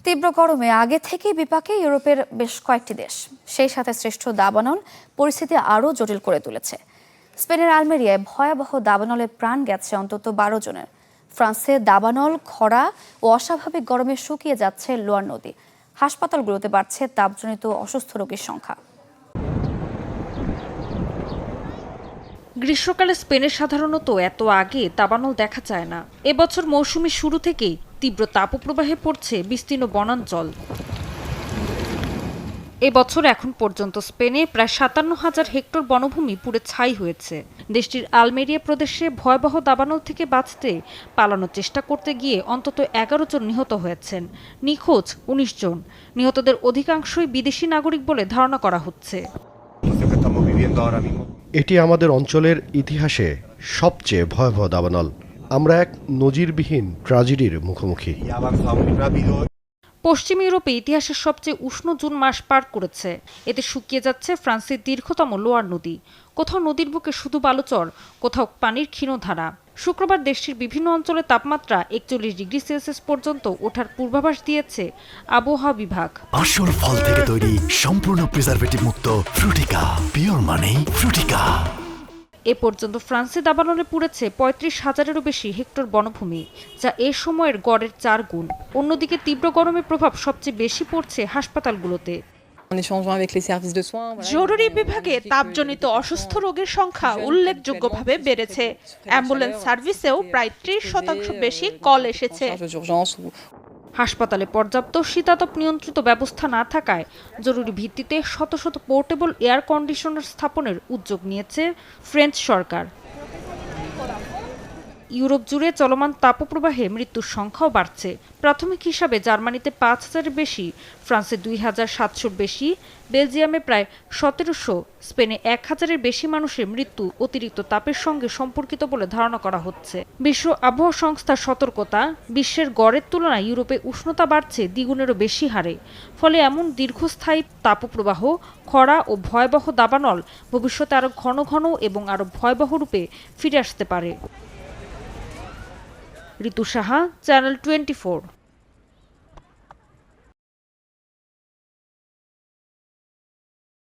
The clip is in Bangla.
তীব্র গরমে আগে থেকেই বিপাকে ইউরোপের বেশ কয়েকটি দেশ, সেই সাথে সৃষ্ট দাবানল পরিস্থিতি আরও জটিল করে তুলেছে। স্পেনের আলমেরিয়ায় ভয়াবহ দাবানলে প্রাণ গেছে অন্তত 12 জনের। ফ্রান্সে দাবানল, খরা ও অস্বাভাবিক গরমে শুকিয়ে যাচ্ছে লোয়ার নদী। হাসপাতালগুলোতে বাড়ছে তাপজনিত অসুস্থ রোগীর সংখ্যা। গ্রীষ্মকালে স্পেনে সাধারণত এত আগে দাবানল দেখা যায় না। এবছর মৌসুমের শুরু থেকেই তীব্র তাপপ্রবাহে পড়ছে বিস্তীর্ণ বনাঞ্চল। এবছর এখন পর্যন্ত স্পেনে প্রায় 57,000 হেক্টর বনভূমি পুড়ে ছাই হয়েছে। দেশটির আলমেরিয়া প্রদেশে ভয়াবহ দাবানল থেকে বাঁচতে পালানোর চেষ্টা করতে গিয়ে অন্তত 11 জন নিহত হয়েছেন। নিখোঁজ 19 জন। নিহতদের অধিকাংশই বিদেশি নাগরিক বলে ধারণা করা হচ্ছে। এটি আমাদের অঞ্চলের ইতিহাসে সবচেয়ে ভয়াবহ দাবানল। আমরা এক নজিরবিহীন ট্র্যাজেডির মুখোমুখি। পশ্চিম ইউরোপে ইতিহাসের সবচেয়ে উষ্ণ জুন মাস পার করেছে। এতে শুকিয়ে যাচ্ছে ফ্রান্সের দীর্ঘতম লোয়ার নদী। কোথাও নদীর বুকে শুধু বালুচর, কোথাও পানির ক্ষীণ ধারা। শুক্রবার দেশটির বিভিন্ন অঞ্চলে তাপমাত্রা 41 ডিগ্রি সেলসিয়াস পর্যন্ত ওঠার পূর্বাভাস দিয়েছে আবহাওয়া বিভাগ। আসল ফল থেকে তৈরি, সম্পূর্ণ প্রিজারভেটিভ মুক্ত ফ্রুটিকা, পিওর মানে ফ্রুটিকা। এ পর্যন্ত ফ্রান্সে দাবানলে পুড়েছে 35,000-এরও বেশি হেক্টর বনভূমি, যা এ সময়ের গড়ের 4 গুণ। অন্যদিকে তীব্র গরমের প্রভাব সবচেয়ে বেশি পড়ছে হাসপাতালগুলোতে। জরুরি বিভাগে তাপজনিত অসুস্থ রোগীর সংখ্যা উল্লেখযোগ্যভাবে বেড়েছে। অ্যাম্বুলেন্স সার্ভিসেও প্রায় 30% বেশি কল এসেছে। হাসপাতালে পর্যাপ্ত শীতাতপ নিয়ন্ত্রিত ব্যবস্থা না থাকায় জরুরি ভিত্তিতে শত শত পোর্টেবল এয়ার কন্ডিশনার স্থাপনের উদ্যোগ নিয়েছে ফ্রেঞ্চ সরকার। ইউরোপ জুড়ে চলমান তাপপ্রবাহে মৃত্যুর সংখ্যাও বাড়ছে। প্রাথমিক হিসাবে জার্মানিতে 5,000-এর বেশি, ফ্রান্সে 2,700-র বেশি, বেলজিয়ামে প্রায় 1,700, স্পেনে 1,000-এর বেশি মানুষের মৃত্যু অতিরিক্ত তাপের সঙ্গে সম্পর্কিত বলে ধারণা করা হচ্ছে। বিশ্ব আবহাওয়া সংস্থার সতর্কতা, বিশ্বের গড়ের তুলনায় ইউরোপে উষ্ণতা বাড়ছে দ্বিগুণেরও বেশি হারে। ফলে এমন দীর্ঘস্থায়ী তাপপ্রবাহ, খরা ও ভয়াবহ দাবানল ভবিষ্যতে আরও ঘন ঘন এবং আরও ভয়াবহ রূপে ফিরে আসতে পারে। ঋতু সাহা, চ্যানেল 24।